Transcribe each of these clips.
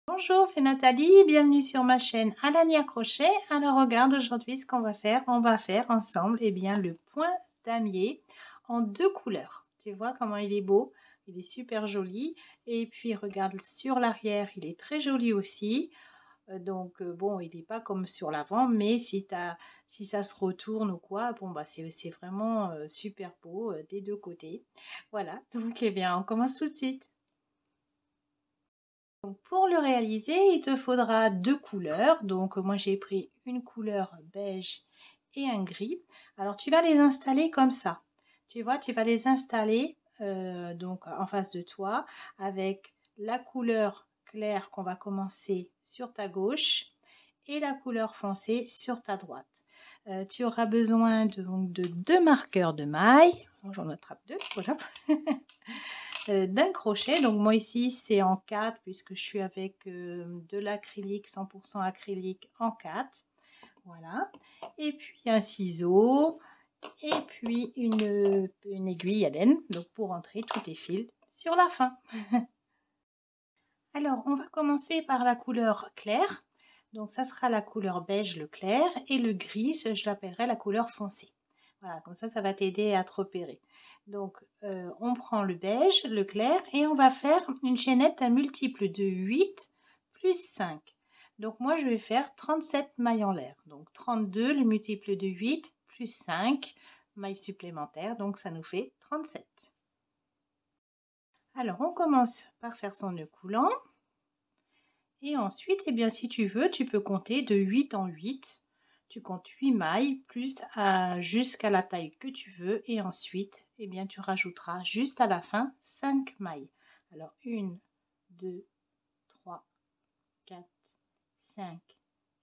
Bonjour, c'est Nathalie, bienvenue sur ma chaîne Alania Crochet. Alors regarde aujourd'hui ce qu'on va faire. On va faire ensemble le point damier en deux couleurs. Tu vois comment il est beau, il est super joli. Et puis regarde sur l'arrière, il est très joli aussi. Bon, il n'est pas comme sur l'avant, mais si ça se retourne ou quoi, bon bah c'est vraiment super beau des deux côtés. Voilà, donc on commence tout de suite. Donc pour le réaliser, il te faudra deux couleurs. Donc moi j'ai pris une couleur beige et un gris. Alors tu vas les installer comme ça. Tu vois, tu vas les installer donc en face de toi avec la couleur claire qu'on va commencer sur ta gauche et la couleur foncée sur ta droite. Tu auras besoin de deux marqueurs de maille. J'en attrape deux, voilà. D'un crochet. Donc moi ici c'est en 4 puisque je suis avec de l'acrylique 100% acrylique en 4. Voilà. Et puis un ciseau et puis une aiguille à laine donc pour entrer tous tes fils sur la fin. Alors on va commencer par la couleur claire. Donc ça sera la couleur beige le clair et le gris je l'appellerai la couleur foncée. Voilà, comme ça va t'aider à te repérer. Donc on prend le beige, le clair et on va faire une chaînette à multiple de 8 plus 5. Donc moi je vais faire 37 mailles en l'air. Donc 32 le multiple de 8 plus 5 mailles supplémentaires. Donc ça nous fait 37. Alors on commence par faire son nœud coulant. Et ensuite, si tu veux, tu peux compter de 8 en 8. Tu comptes 8 mailles plus jusqu'à la taille que tu veux. Et ensuite, tu rajouteras juste à la fin 5 mailles. Alors, 1, 2, 3, 4, 5,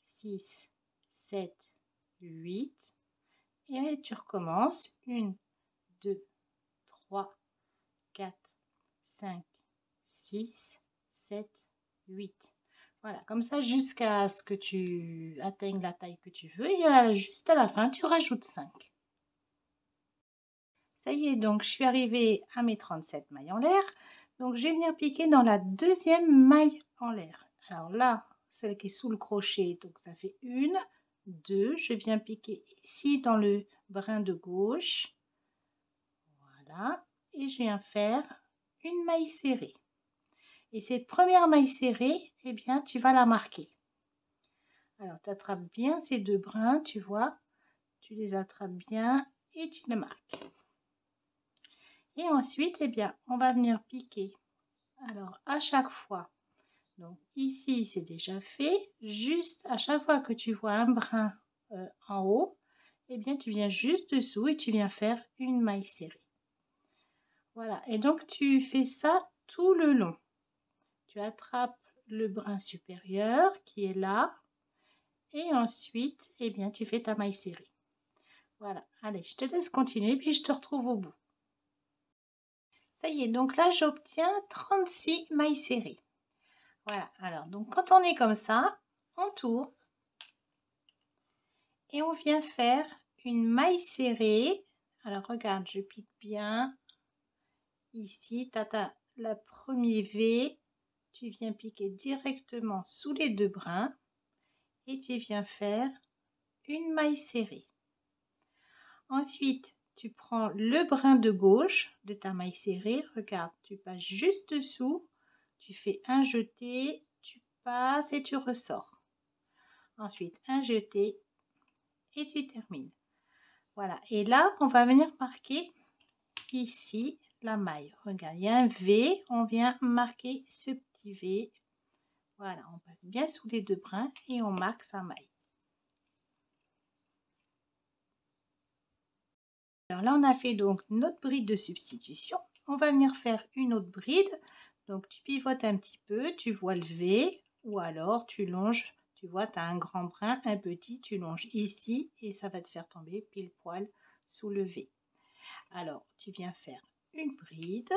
6, 7, 8. Et tu recommences. 1, 2, 3, 4, 5, 6, 7, 8. Voilà, comme ça jusqu'à ce que tu atteignes la taille que tu veux. Et juste à la fin, tu rajoutes 5. Ça y est, donc je suis arrivée à mes 37 mailles en l'air. Donc je vais venir piquer dans la deuxième maille en l'air. Alors là, celle qui est sous le crochet, donc ça fait 1, 2. Je viens piquer ici dans le brin de gauche. Voilà. Et je viens faire une maille serrée. Et cette première maille serrée, tu vas la marquer. Alors, tu attrapes bien ces deux brins, tu vois. Tu les attrapes bien et tu les marques. Et ensuite, on va venir piquer. Alors, à chaque fois, donc ici, c'est déjà fait. Juste à chaque fois que tu vois un brin en haut, tu viens juste dessous et tu viens faire une maille serrée. Voilà, et donc tu fais ça tout le long. Tu attrapes le brin supérieur qui est là et ensuite tu fais ta maille serrée. Voilà, allez, je te laisse continuer puis je te retrouve au bout. Ça y est, donc là j'obtiens 36 mailles serrées. Voilà, alors donc quand on est comme ça, on tourne et on vient faire une maille serrée. Alors regarde, je pique bien. Ici, tu as la première V, tu viens piquer directement sous les deux brins et tu viens faire une maille serrée. Ensuite, tu prends le brin de gauche de ta maille serrée, regarde, tu passes juste dessous, tu fais un jeté, tu passes et tu ressors. Ensuite, un jeté et tu termines. Voilà, et là, on va venir marquer ici la maille. Regarde, il y a un V, on vient marquer ce petit V. Voilà, on passe bien sous les deux brins et on marque sa maille. Alors là, on a fait donc notre bride de substitution. On va venir faire une autre bride. Donc tu pivotes un petit peu, tu vois le V ou alors tu longes. Tu vois, tu as un grand brin, un petit, tu longes ici et ça va te faire tomber pile poil sous le V. Alors, tu viens faire une bride.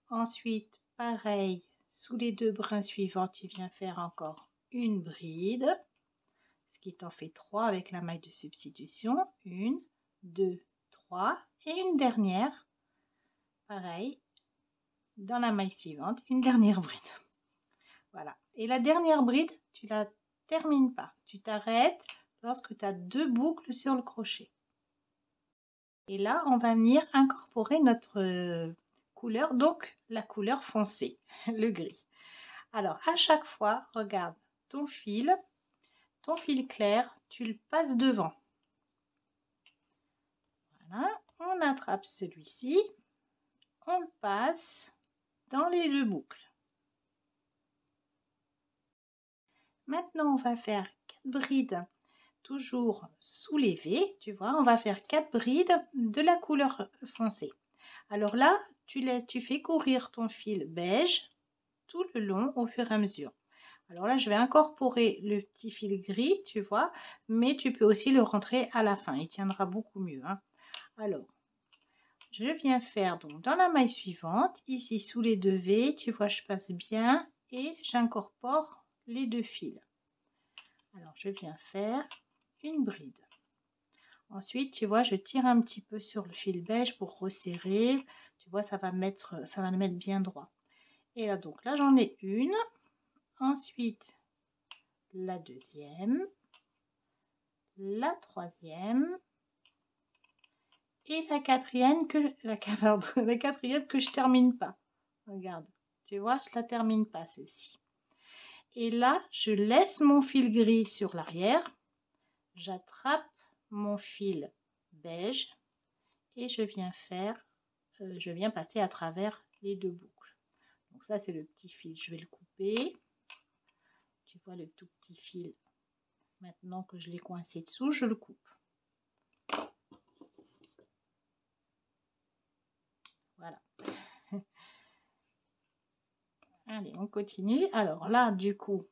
Ensuite, pareil, sous les deux brins suivants, tu viens faire encore une bride. Ce qui t'en fait 3 avec la maille de substitution. 1, 2, 3 et une dernière. Pareil, dans la maille suivante, une dernière bride. Voilà. Et la dernière bride, tu la termines pas. Tu t'arrêtes lorsque tu as 2 boucles sur le crochet. Et là, on va venir incorporer notre couleur, donc la couleur foncée, le gris. Alors, à chaque fois, regarde ton fil clair, tu le passes devant. Voilà, on attrape celui-ci, on le passe dans les 2 boucles. Maintenant, on va faire 4 brides, toujours soulevées, tu vois, on va faire 4 brides de la couleur foncée. Alors là, tu fais courir ton fil beige tout le long au fur et à mesure. Alors là, je vais incorporer le petit fil gris, tu vois, mais tu peux aussi le rentrer à la fin, il tiendra beaucoup mieux, hein. Alors, je viens faire donc dans la maille suivante, ici sous les 2 V, tu vois, je passe bien et j'incorpore les 2 fils. Alors, je viens faire une bride. Ensuite, tu vois, je tire un petit peu sur le fil beige pour resserrer. Tu vois, ça va le mettre bien droit. Et là, donc là, j'en ai une. Ensuite, la deuxième, la troisième et la quatrième la quatrième que je termine pas. Regarde, tu vois, je la termine pas celle-ci. Et là, je laisse mon fil gris sur l'arrière. J'attrape mon fil beige et je viens passer à travers les 2 boucles. Donc ça, c'est le petit fil. Je vais le couper. Tu vois le tout petit fil. Maintenant que je l'ai coincé dessous, je le coupe. Voilà. Allez, on continue. Alors là, du coup,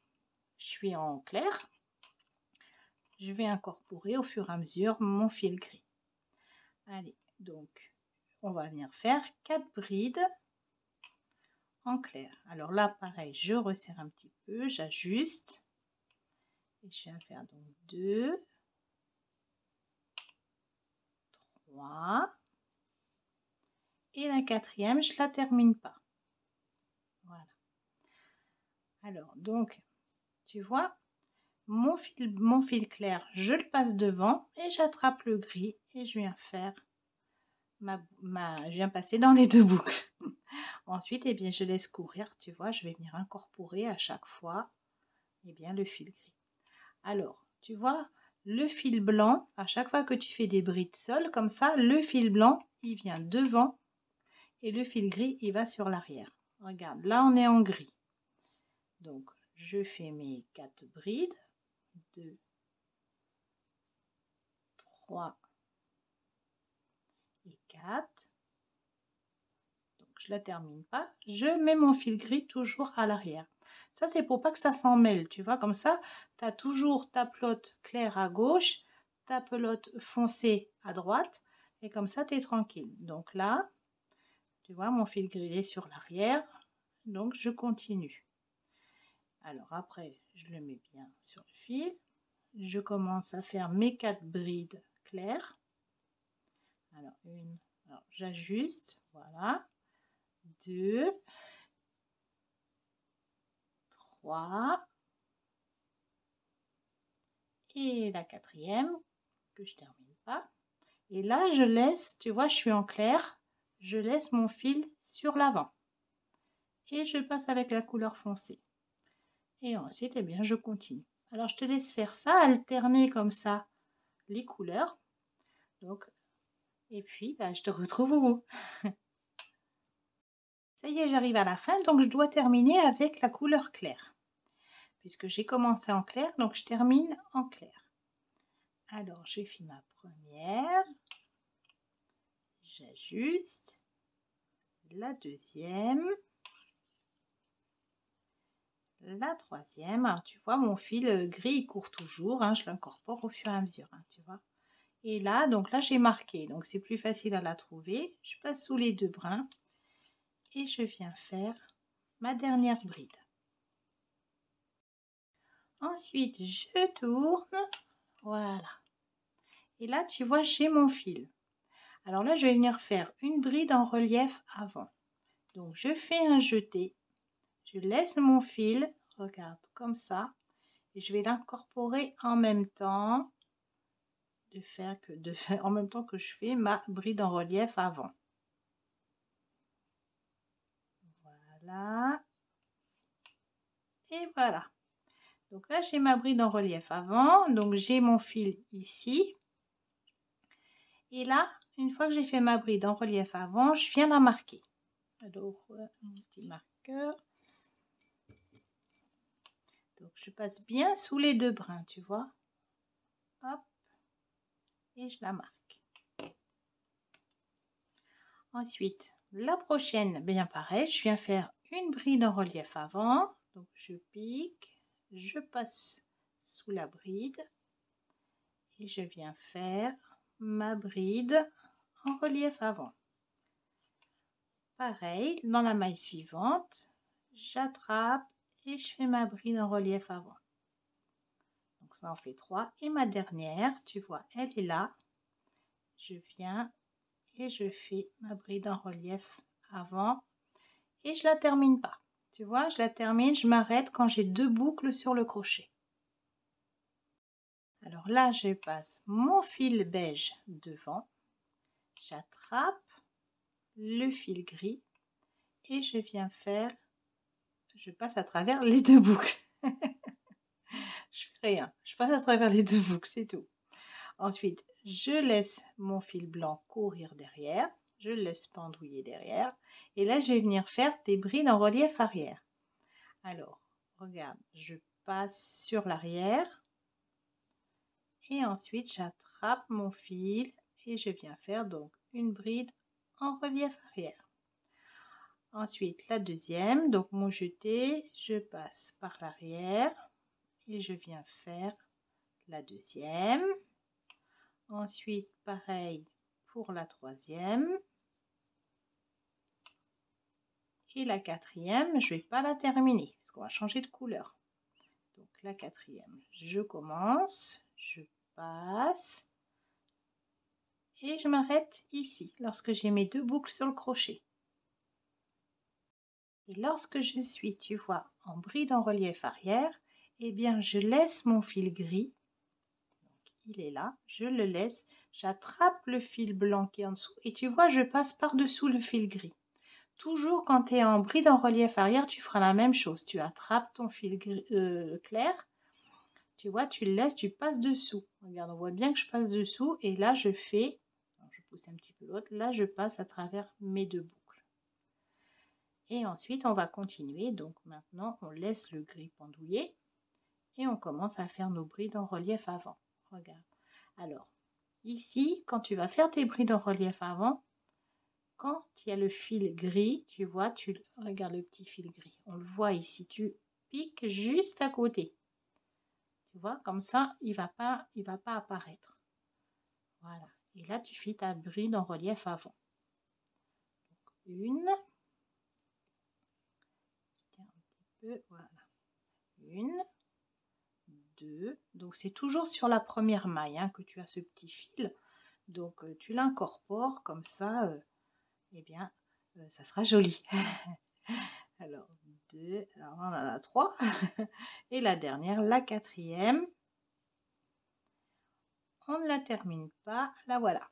je suis en clair. Je vais incorporer au fur et à mesure mon fil gris. Allez, donc, on va venir faire 4 brides en clair. Alors là, pareil, je resserre un petit peu, j'ajuste. Et je viens faire donc 2, 3. Et la quatrième, je la termine pas. Voilà. Alors, donc, tu vois, mon fil clair, je le passe devant et j'attrape le gris et je viens faire je viens passer dans les 2 boucles. Ensuite, eh bien, je laisse courir, tu vois, je vais venir incorporer à chaque fois, eh bien, le fil gris. Alors, tu vois, le fil blanc, à chaque fois que tu fais des brides seules, comme ça, le fil blanc, il vient devant et le fil gris, il va sur l'arrière. Regarde, là, on est en gris. Donc, je fais mes 4 brides. 2, 3 et 4. Donc, je la termine pas. Je mets mon fil gris toujours à l'arrière. Ça, c'est pour pas que ça s'en mêle, tu vois. Comme ça, tu as toujours ta pelote claire à gauche, ta pelote foncée à droite. Et comme ça, tu es tranquille. Donc là, tu vois, mon fil gris est sur l'arrière. Donc, je continue. Alors après, je le mets bien sur le fil. Je commence à faire mes 4 brides claires. Alors, j'ajuste, voilà. 2, 3. Et la quatrième, que je termine pas. Et là, je laisse, tu vois, je suis en clair. Je laisse mon fil sur l'avant. Et je passe avec la couleur foncée. Et ensuite, eh bien, je continue. Alors, je te laisse faire ça, alterner comme ça les couleurs. Donc, et puis, bah, je te retrouve au bout. Ça y est, j'arrive à la fin, donc je dois terminer avec la couleur claire. Puisque j'ai commencé en clair, donc je termine en clair. Alors, j'ai fait ma première. J'ajuste. La deuxième. La troisième. Alors, tu vois, mon fil gris, il court toujours. Hein, je l'incorpore au fur et à mesure, hein, tu vois. Et là, donc là, j'ai marqué. Donc, c'est plus facile à la trouver. Je passe sous les 2 brins. Et je viens faire ma dernière bride. Ensuite, je tourne. Voilà. Et là, tu vois, j'ai mon fil. Alors là, je vais venir faire une bride en relief avant. Donc, je fais un jeté. Je laisse mon fil. regarde, comme ça. Et je vais l'incorporer en même temps, en même temps que je fais ma bride en relief avant. Voilà. Et voilà. Donc là, j'ai ma bride en relief avant. Donc j'ai mon fil ici. Et là, une fois que j'ai fait ma bride en relief avant, je viens la marquer. Alors, un petit marqueur. Donc je passe bien sous les deux brins, tu vois. Hop. Et je la marque. Ensuite, la prochaine, bien pareil, je viens faire une bride en relief avant. Donc je pique, je passe sous la bride et je viens faire ma bride en relief avant. Pareil, dans la maille suivante, j'attrape et je fais ma bride en relief avant. Donc ça en fait 3. Et ma dernière, tu vois, elle est là. Je viens et je fais ma bride en relief avant et je la termine pas. Tu vois, je la termine, je m'arrête quand j'ai 2 boucles sur le crochet. Alors là, je passe mon fil beige devant, j'attrape le fil gris et je viens faire, je passe à travers les 2 boucles. Je fais rien, je passe à travers les 2 boucles, c'est tout. Ensuite, je laisse mon fil blanc courir derrière, je le laisse pendouiller derrière et là, je vais venir faire des brides en relief arrière. Alors, regarde, je passe sur l'arrière et ensuite j'attrape mon fil et je viens faire donc une bride en relief arrière. Ensuite, la deuxième, donc mon jeté, je passe par l'arrière et je viens faire la deuxième. Ensuite, pareil pour la troisième. Et la quatrième, je vais pas la terminer parce qu'on va changer de couleur. Donc la quatrième, je commence, je passe et je m'arrête ici lorsque j'ai mes 2 boucles sur le crochet. Et lorsque je suis, tu vois, en bride en relief arrière, eh bien je laisse mon fil gris. Donc, il est là, je le laisse, j'attrape le fil blanc qui est en dessous et tu vois, je passe par-dessous le fil gris. Toujours quand tu es en bride en relief arrière, tu feras la même chose. Tu attrapes ton fil clair, tu vois, tu le laisses, tu passes dessous. Regarde, on voit bien que je passe dessous et là je fais, je pousse un petit peu l'autre, là je passe à travers mes 2 boucles. Et ensuite on va continuer, donc maintenant on laisse le gris pendouiller et on commence à faire nos brides en relief avant. Regarde. Alors, ici, quand tu vas faire tes brides en relief avant, quand il y a le fil gris, tu vois, tu regardes le petit fil gris, on le voit ici, tu piques juste à côté. Tu vois, comme ça, il va pas apparaître. Voilà. Et là, tu fais ta bride en relief avant. Donc, une. Je tiens un petit peu, voilà. Une, deux. Donc, c'est toujours sur la première maille hein, que tu as ce petit fil. Donc, tu l'incorpores comme ça, eh bien, ça sera joli. Alors, 2, alors on en a 3. Et la dernière, la quatrième. On ne la termine pas, la voilà.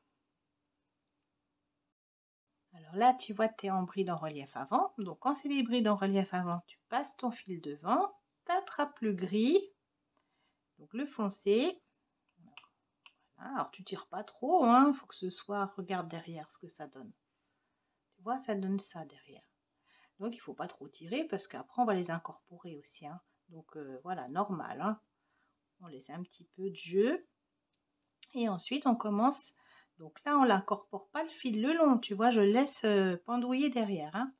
Alors là, tu vois, tu es en bride en relief avant. Donc, quand c'est des brides en relief avant, tu passes ton fil devant, tu attrapes le gris, donc le foncé. Voilà. Alors, tu tires pas trop, hein, faut que ce soit, regarde derrière ce que ça donne. Tu vois, ça donne ça derrière. Donc, il faut pas trop tirer parce qu'après, on va les incorporer aussi. Hein. Donc, voilà, normal. Hein. On laisse un petit peu de jeu. Et ensuite, on commence. Donc là, on l'incorpore pas le fil le long, tu vois, je laisse pendouiller derrière. Hein.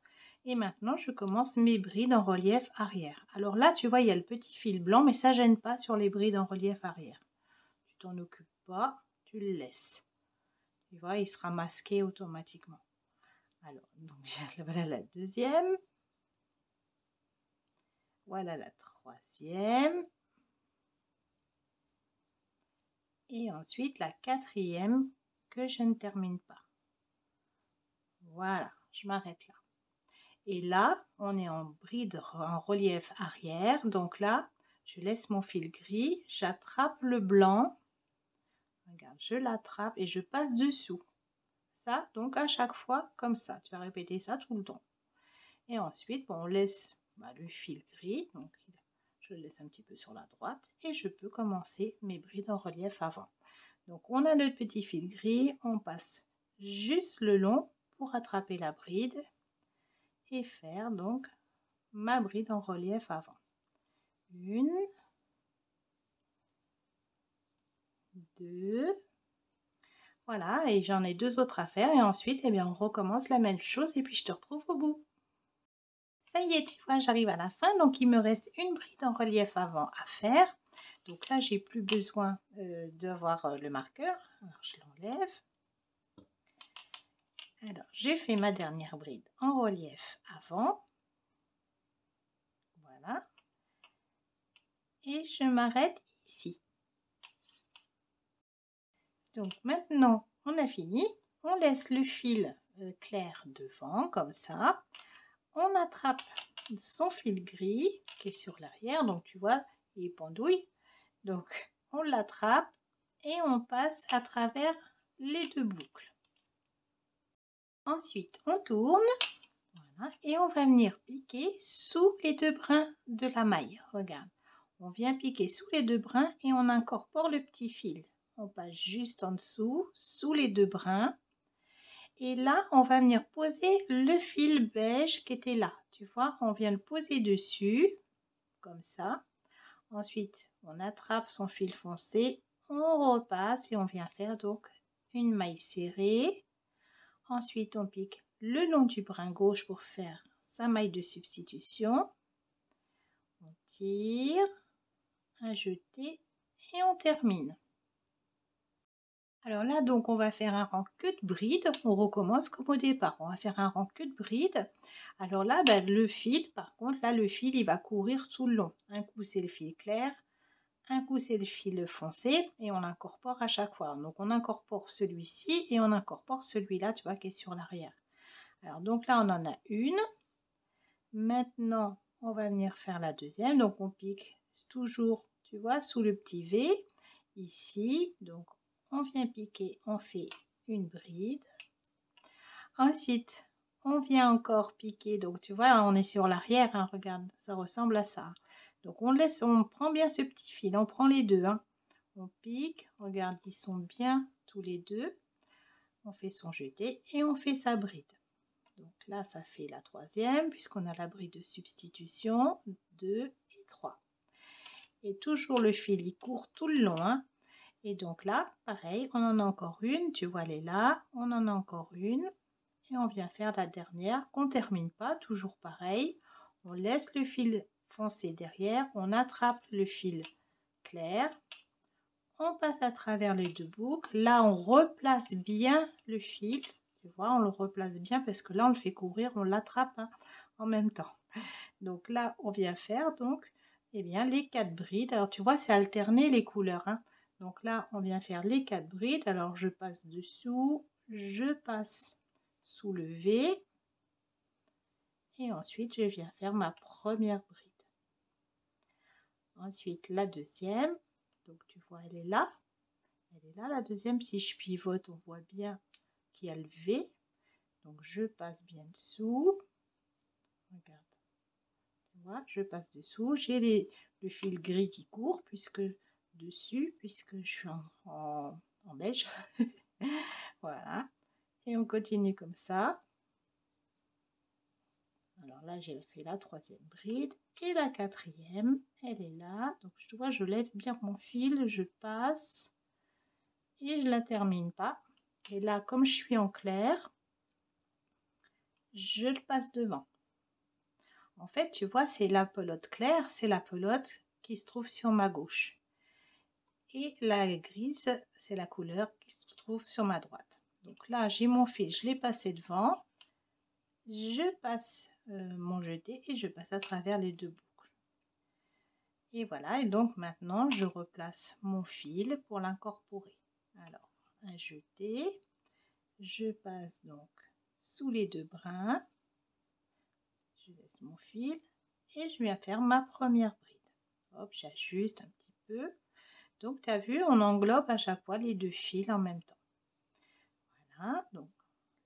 Et maintenant, je commence mes brides en relief arrière. Alors là, tu vois, il y a le petit fil blanc, mais ça gêne pas sur les brides en relief arrière. Tu t'en occupes pas, tu le laisses. Tu vois, il sera masqué automatiquement. Alors, donc voilà la deuxième. Voilà la troisième. Et ensuite la quatrième que je ne termine pas. Voilà, je m'arrête là. Et là, on est en bride en relief arrière. Donc là, je laisse mon fil gris, j'attrape le blanc. Regarde, je l'attrape et je passe dessous. Ça, donc à chaque fois, comme ça. Tu vas répéter ça tout le temps. Et ensuite, bon, on laisse le fil gris. Donc, je le laisse un petit peu sur la droite. Et je peux commencer mes brides en relief avant. Donc, on a notre petit fil gris. On passe juste le long pour attraper la bride. Et faire donc ma bride en relief avant. Une, deux, voilà, et j'en ai deux autres à faire et ensuite eh bien on recommence la même chose et puis je te retrouve au bout. Ça y est, tu vois, j'arrive à la fin, donc il me reste une bride en relief avant à faire. Donc là, j'ai plus besoin d'avoir le marqueur. Alors je l'enlève. Alors j'ai fait ma dernière bride en relief avant. Voilà. Et je m'arrête ici. Donc maintenant, on a fini. On laisse le fil clair devant, comme ça. On attrape son fil gris qui est sur l'arrière. Donc, tu vois, il pendouille. Donc, on l'attrape et on passe à travers les deux boucles. Ensuite, on tourne. Voilà, et on va venir piquer sous les deux brins de la maille. Regarde, on vient piquer sous les deux brins et on incorpore le petit fil. On passe juste en dessous, sous les deux brins. Et là, on va venir poser le fil beige qui était là. Tu vois, on vient le poser dessus, comme ça. Ensuite, on attrape son fil foncé, on repasse et on vient faire donc une maille serrée. Ensuite, on pique le long du brin gauche pour faire sa maille de substitution. On tire, un jeté et on termine. Alors là, donc, on va faire un rang que de bride. On recommence comme au départ. On va faire un rang que de bride. Alors là, le fil, par contre, là, le fil, il va courir tout le long. Un coup, c'est le fil clair. Un coup, c'est le fil foncé. Et on l'incorpore à chaque fois. Donc, on incorpore celui-ci et on incorpore celui-là, tu vois, qui est sur l'arrière. Alors, donc là, on en a une. Maintenant, on va venir faire la deuxième. Donc, on pique toujours, tu vois, sous le petit V. Ici, donc, on vient piquer, on fait une bride. Ensuite, on vient encore piquer. Donc, tu vois, on est sur l'arrière, hein, regarde, ça ressemble à ça. Donc, on laisse, on prend bien ce petit fil, on prend les deux. Hein. On pique, regarde, ils sont bien tous les deux. On fait son jeté et on fait sa bride. Donc là, ça fait la troisième, puisqu'on a la bride de substitution, 2 et 3. Et toujours le fil, il court tout le long. Hein. Et donc là, pareil, on en a encore une, tu vois, elle est là, on en a encore une. Et on vient faire la dernière, qu'on ne termine pas, toujours pareil. On laisse le fil foncé derrière, on attrape le fil clair, on passe à travers les deux boucles. Là, on replace bien le fil. Tu vois, on le replace bien parce que là, on le fait courir, on l'attrape hein, en même temps. Donc là, on vient faire donc, eh bien, les 4 brides. Alors, tu vois, c'est alterner les couleurs. Hein. Donc là, on vient faire les 4 brides. Alors, je passe dessous, je passe sous le V. Et ensuite, je viens faire ma première bride. Ensuite, la deuxième. Donc, tu vois, elle est là. Elle est là, la deuxième. Si je pivote, on voit bien qu'il y a le V. Donc, je passe bien dessous. Regarde. Tu vois, je passe dessous. J'ai le fil gris qui court puisque je suis en beige. Voilà. Et on continue comme ça. Alors là, j'ai fait la troisième bride. Et la quatrième, elle est là. Donc, tu vois, je lève bien mon fil. Je passe. Et je la termine pas. Et là, comme je suis en clair, je le passe devant. En fait, tu vois, c'est la pelote claire, c'est la pelote qui se trouve sur ma gauche. Et la grise, c'est la couleur qui se trouve sur ma droite. Donc là, j'ai mon fil, je l'ai passé devant. Je passe mon jeté et je passe à travers les deux boucles. Et voilà, et donc maintenant, je replace mon fil pour l'incorporer. Alors, un jeté. Je passe donc sous les deux brins. Je laisse mon fil et je viens faire ma première bride. Hop, j'ajuste un petit peu. Donc, tu as vu, on englobe à chaque fois les 2 fils en même temps. Voilà, donc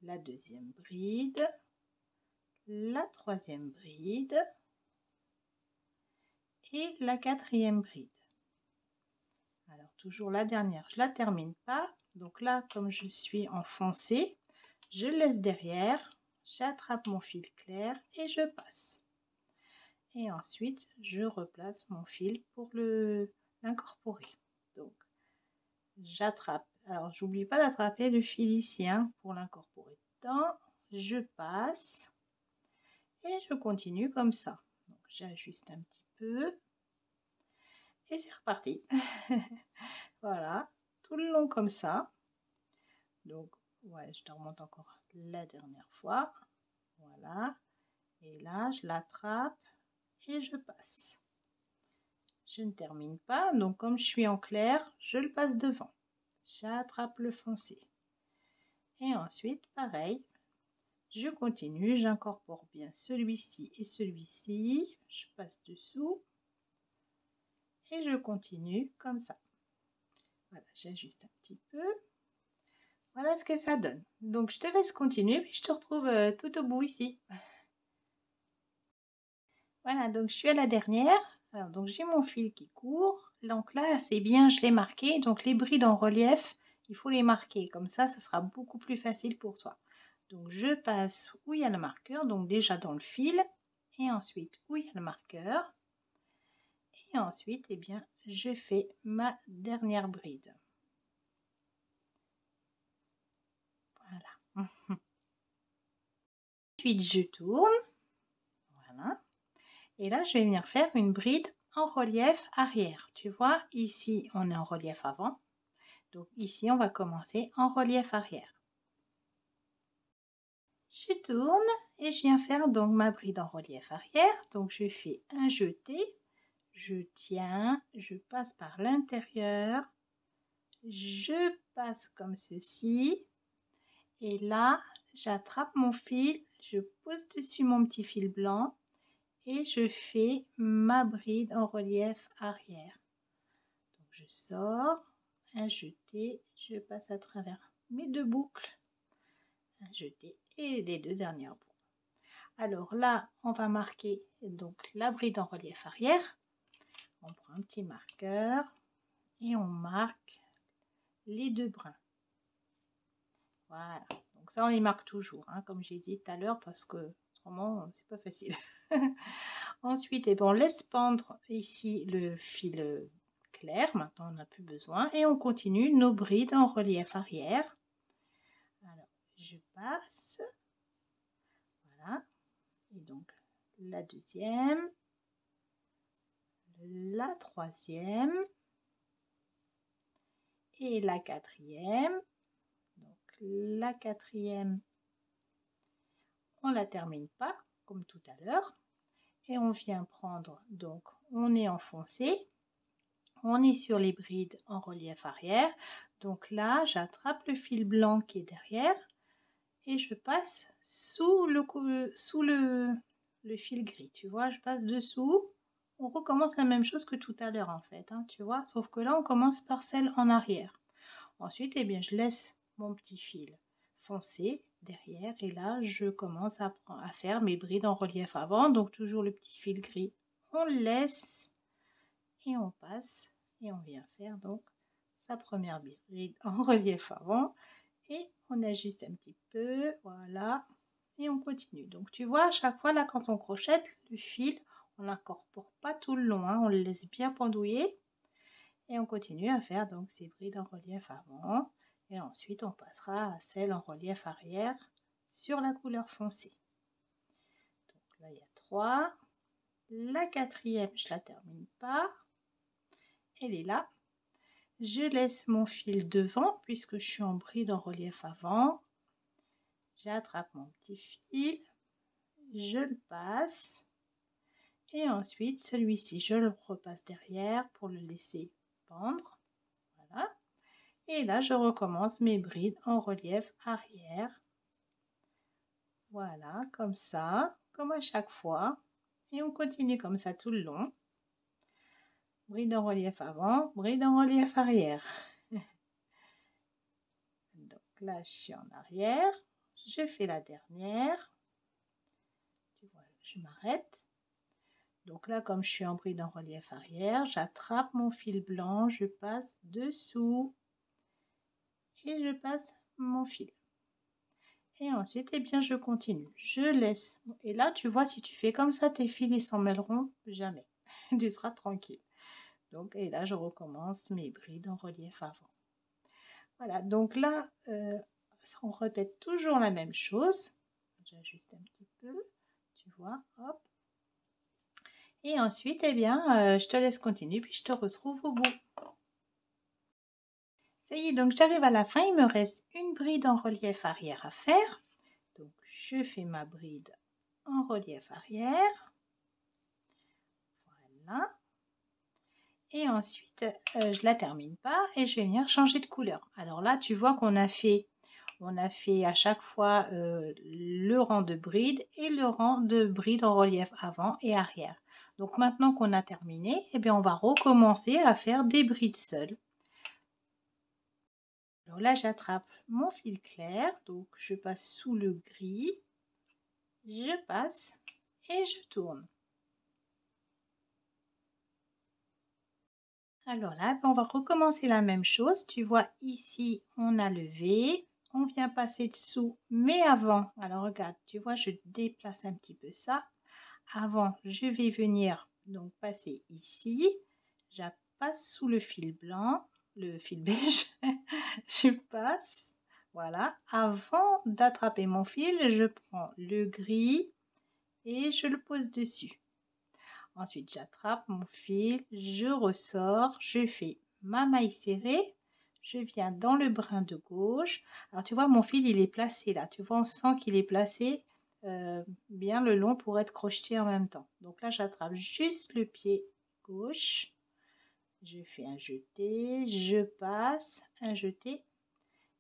la deuxième bride, la troisième bride et la quatrième bride. Alors, toujours la dernière, je la termine pas. Donc là, comme je suis enfoncée, je laisse derrière, j'attrape mon fil clair et je passe. Et ensuite, je replace mon fil pour l'incorporer. Donc, j'attrape. Alors, j'oublie pas d'attraper le fil ici hein, pour l'incorporer dedans. Je passe et je continue comme ça. Donc, j'ajuste un petit peu et c'est reparti. Voilà, tout le long comme ça. Donc, ouais, je te remonte encore la dernière fois. Voilà. Et là, je l'attrape et je passe. Je ne termine pas, donc comme je suis en clair, je le passe devant. J'attrape le foncé. Et ensuite, pareil, je continue, j'incorpore bien celui-ci et celui-ci. Je passe dessous et je continue comme ça. Voilà, j'ajuste un petit peu. Voilà ce que ça donne. Donc, je te laisse continuer, puis je te retrouve tout au bout ici. Voilà, donc je suis à la dernière. Alors, donc j'ai mon fil qui court. Donc là, c'est bien, je l'ai marqué. Donc les brides en relief, il faut les marquer. Comme ça sera beaucoup plus facile pour toi. Donc je passe où il y a le marqueur. Donc déjà dans le fil. Et ensuite où il y a le marqueur. Et ensuite, eh bien, je fais ma dernière bride. Voilà. Ensuite, je tourne. Voilà. Et là, je vais venir faire une bride en relief arrière. Tu vois, ici, on est en relief avant. Donc ici, on va commencer en relief arrière. Je tourne et je viens faire donc ma bride en relief arrière. Donc je fais un jeté, je tiens, je passe par l'intérieur, je passe comme ceci. Et là, j'attrape mon fil, je pose dessus mon petit fil blanc et je fais ma bride en relief arrière. Donc je sors, un jeté, je passe à travers mes 2 boucles, un jeté et les 2 dernières boucles. Alors là, on va marquer donc la bride en relief arrière. On prend un petit marqueur et on marque les 2 brins. Voilà, donc ça on les marque toujours, hein, comme j'ai dit tout à l'heure, parce que autrement c'est pas facile. Ensuite, on laisse pendre ici le fil clair, maintenant on n'a plus besoin, et on continue nos brides en relief arrière. Alors, je passe, voilà, et donc la deuxième, la troisième et la quatrième. Donc la quatrième, on la termine pas comme tout à l'heure et on vient prendre, donc on est enfoncé, on est sur les brides en relief arrière. Donc là, j'attrape le fil blanc qui est derrière et je passe sous le fil gris. Tu vois, je passe dessous. On recommence la même chose que tout à l'heure en fait, hein, tu vois, sauf que là, on commence par celle en arrière. Ensuite, eh bien, je laisse mon petit fil foncé derrière et là, je commence à faire mes brides en relief avant. Donc, toujours le petit fil gris, on laisse et on passe et on vient faire donc sa première bride en relief avant et on ajuste un petit peu, voilà, et on continue. Donc, tu vois, à chaque fois, là, quand on crochette le fil, on l'incorpore pas tout le long, hein, on le laisse bien pendouiller. Et on continue à faire donc ces brides en relief avant et ensuite on passera à celle en relief arrière sur la couleur foncée. Donc là il y a 3, la quatrième je la termine pas, elle est là. Je laisse mon fil devant puisque je suis en bride en relief avant. J'attrape mon petit fil, je le passe et ensuite celui-ci je le repasse derrière pour le laisser pendre. Voilà. Et là, je recommence mes brides en relief arrière. Voilà, comme ça. comme à chaque fois. Et on continue comme ça tout le long. Bride en relief avant, bride en relief arrière. Donc là, je suis en arrière. Je fais la dernière. Tu vois, je m'arrête. Donc là, comme je suis en bride en relief arrière, j'attrape mon fil blanc, je passe dessous et je passe mon fil. Et ensuite, eh bien, je continue. Je laisse. Et là, tu vois, si tu fais comme ça, tes fils, ils s'en mêleront jamais. Tu seras tranquille. Donc, et là, je recommence mes brides en relief avant. Voilà, donc là, on répète toujours la même chose. J'ajuste un petit peu, tu vois, hop. Et ensuite, eh bien, je te laisse continuer, puis je te retrouve au bout. Ça y est, donc j'arrive à la fin, il me reste une bride en relief arrière à faire. Donc, je fais ma bride en relief arrière. Voilà. Et ensuite, je la termine pas et je vais venir changer de couleur. Alors là, tu vois qu'on a fait à chaque fois le rang de bride et le rang de bride en relief avant et arrière. Donc maintenant qu'on a terminé, eh bien on va recommencer à faire des brides seules. Alors là, j'attrape mon fil clair, donc je passe sous le gris, je passe et je tourne. Alors là, on va recommencer la même chose. Tu vois, ici, on a le V. On vient passer dessous, mais avant. Alors regarde, tu vois, je déplace un petit peu ça. Avant, je vais venir donc passer ici. Je passe sous le fil blanc, le fil beige. Je passe. Voilà. Avant d'attraper mon fil, je prends le gris et je le pose dessus. Ensuite, j'attrape mon fil, je ressors, je fais ma maille serrée, je viens dans le brin de gauche. Alors, tu vois, mon fil, il est placé là. Tu vois, on sent qu'il est placé bien le long pour être crocheté en même temps. Donc là, j'attrape juste le pied gauche. Je fais un jeté, je passe, un jeté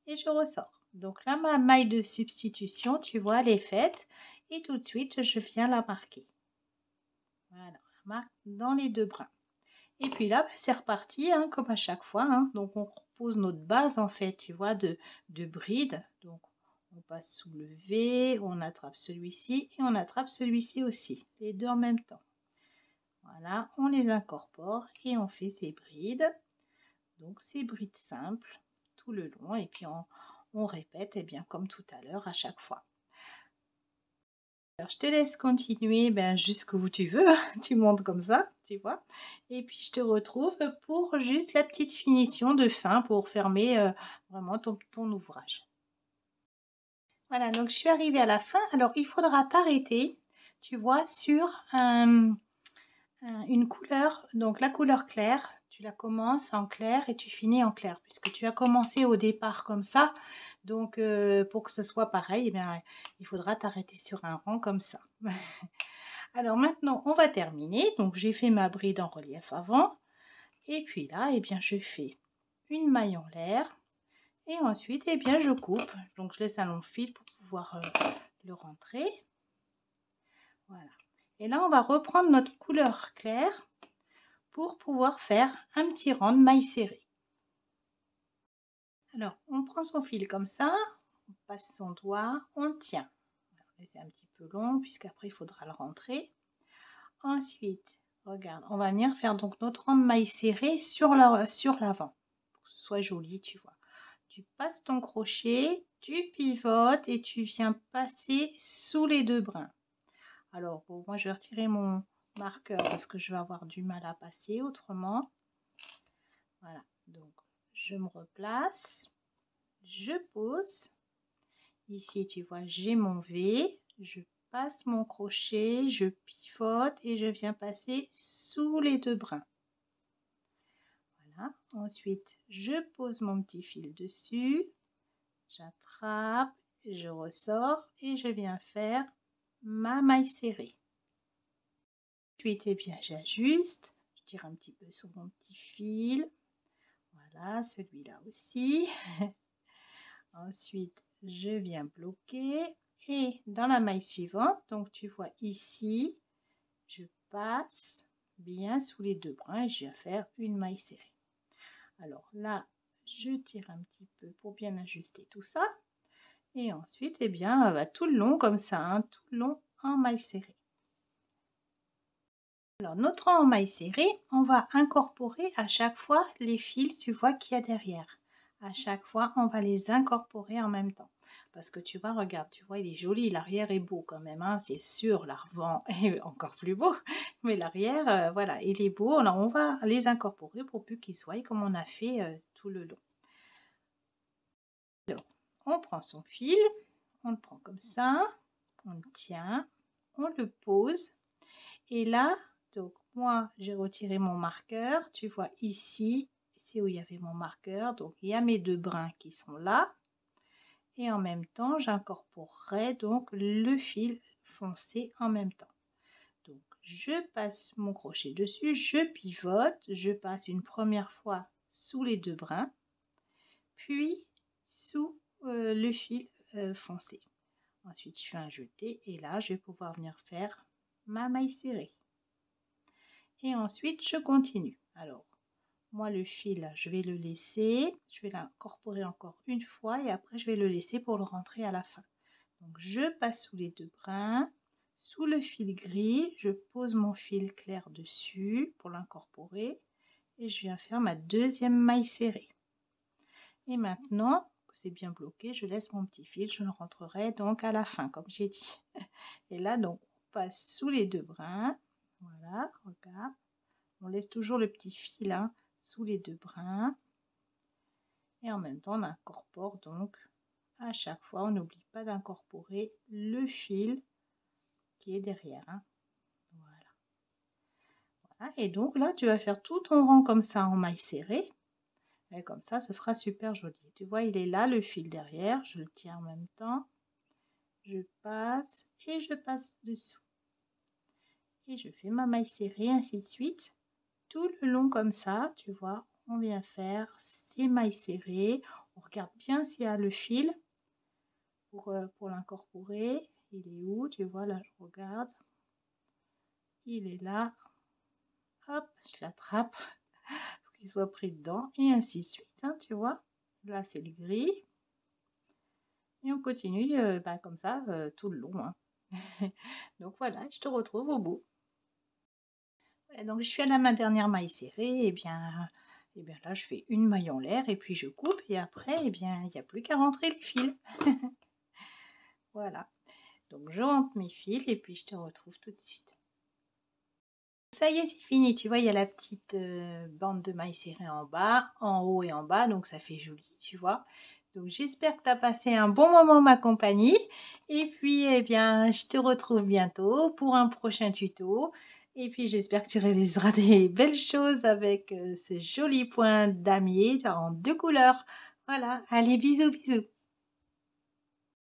et je ressors. Donc là, ma maille de substitution, tu vois, elle est faite. Et tout de suite, je viens la marquer. Voilà, on marque dans les deux brins. Et puis là, bah, c'est reparti, hein, comme à chaque fois. Hein. Donc, on repose notre base, en fait, tu vois, de bride. Donc, on passe sous le V, on attrape celui-ci et on attrape celui-ci aussi. Les deux en même temps. Voilà, on les incorpore et on fait ces brides. Donc, ces brides simples tout le long. Et puis, on répète, eh bien, comme tout à l'heure, à chaque fois. Alors, je te laisse continuer jusqu'où tu veux, tu montes comme ça, tu vois. Et puis, je te retrouve pour juste la petite finition de fin pour fermer vraiment ton ouvrage. Voilà, donc je suis arrivée à la fin. Alors, il faudra t'arrêter, tu vois, sur une couleur, donc la couleur claire. Tu la commences en clair et tu finis en clair, puisque tu as commencé au départ comme ça. Donc, pour que ce soit pareil, eh bien, il faudra t'arrêter sur un rang comme ça. Alors maintenant, on va terminer. Donc, j'ai fait ma bride en relief avant. Et puis là, eh bien, je fais une maille en l'air. Et ensuite, eh bien, je coupe. Donc, je laisse un long fil pour pouvoir le rentrer. Voilà. Et là, on va reprendre notre couleur claire pour pouvoir faire un petit rang de maille serrée. Alors, on prend son fil comme ça, on passe son doigt, on le tient. C'est un petit peu long puisqu'après, il faudra le rentrer. Ensuite, regarde, on va venir faire donc notre rang de maille serrée sur l'avant pour que ce soit joli, tu vois. Tu passes ton crochet, tu pivotes et tu viens passer sous les deux brins. Alors, bon, moi, je vais retirer mon marqueur parce que je vais avoir du mal à passer autrement. Voilà, donc je me replace, je pose. Ici, tu vois, j'ai mon V, je passe mon crochet, je pivote et je viens passer sous les deux brins. Voilà, ensuite, je pose mon petit fil dessus, j'attrape, je ressors et je viens faire ma maille serrée. Ensuite, eh bien, j'ajuste, je tire un petit peu sur mon petit fil. Voilà, celui-là aussi. Ensuite, je viens bloquer Et dans la maille suivante, donc tu vois ici, je passe bien sous les 2 brins et je viens faire une maille serrée. Alors là, je tire un petit peu pour bien ajuster tout ça. Et ensuite, eh bien, tout le long comme ça, hein, tout le long en maille serrée. Alors, notre rang en maille serrée, on va incorporer à chaque fois les fils, tu vois, qu'il y a derrière. À chaque fois, on va les incorporer en même temps. Parce que tu vois, regarde, tu vois, il est joli, l'arrière est beau quand même, hein, c'est sûr, l'avant est encore plus beau, mais l'arrière, voilà, il est beau. Alors, on va les incorporer pour plus qu'ils soient comme on a fait tout le long. Alors, on prend son fil, on le prend comme ça, on le tient, on le pose, et là, donc moi, j'ai retiré mon marqueur, tu vois ici, c'est où il y avait mon marqueur, donc il y a mes 2 brins qui sont là, et en même temps, j'incorporerai donc le fil foncé en même temps. Donc, je passe mon crochet dessus, je pivote, je passe une première fois sous les 2 brins, puis sous le fil foncé. Ensuite, je fais un jeté et là, je vais pouvoir venir faire ma maille serrée. Et ensuite, je continue. Alors, moi, le fil, je vais le laisser. Je vais l'incorporer encore une fois et après, je vais le laisser pour le rentrer à la fin. Donc, je passe sous les 2 brins. Sous le fil gris, je pose mon fil clair dessus pour l'incorporer. Et je viens faire ma deuxième maille serrée. Et maintenant, que c'est bien bloqué, je laisse mon petit fil. Je le rentrerai donc à la fin, comme j'ai dit. Et là, donc, on passe sous les 2 brins. Voilà, regarde. On laisse toujours le petit fil hein, sous les 2 brins. Et en même temps, on incorpore donc à chaque fois. On n'oublie pas d'incorporer le fil qui est derrière. Hein. Voilà. Voilà. Et donc là, tu vas faire tout ton rang comme ça en maille serrée. Et comme ça, ce sera super joli. Tu vois, il est là, le fil derrière. Je le tiens en même temps. Je passe et je passe dessous. Et je fais ma maille serrée, ainsi de suite. Tout le long comme ça, tu vois, on vient faire ces mailles serrées. On regarde bien s'il y a le fil pour l'incorporer. Il est où? Tu vois, là, je regarde. Il est là. Hop, je l'attrape pour qu'il soit pris dedans. Et ainsi de suite, hein, tu vois. Là, c'est le gris. Et on continue comme ça tout le long. Hein. Donc voilà, je te retrouve au bout. Et donc je suis à ma dernière maille serrée. Et bien là, je fais une maille en l'air et puis je coupe. Et après, eh bien, il n'y a plus qu'à rentrer les fils. Voilà. Donc je rentre mes fils et puis je te retrouve tout de suite. Ça y est, c'est fini. Tu vois, il y a la petite bande de maille serrée en bas, en haut et en bas. Donc ça fait joli, tu vois. Donc j'espère que tu as passé un bon moment en ma compagnie. Et puis, eh bien, je te retrouve bientôt pour un prochain tuto. Et puis j'espère que tu réaliseras des belles choses avec ce joli point damier en 2 couleurs. Voilà, allez, bisous, bisous.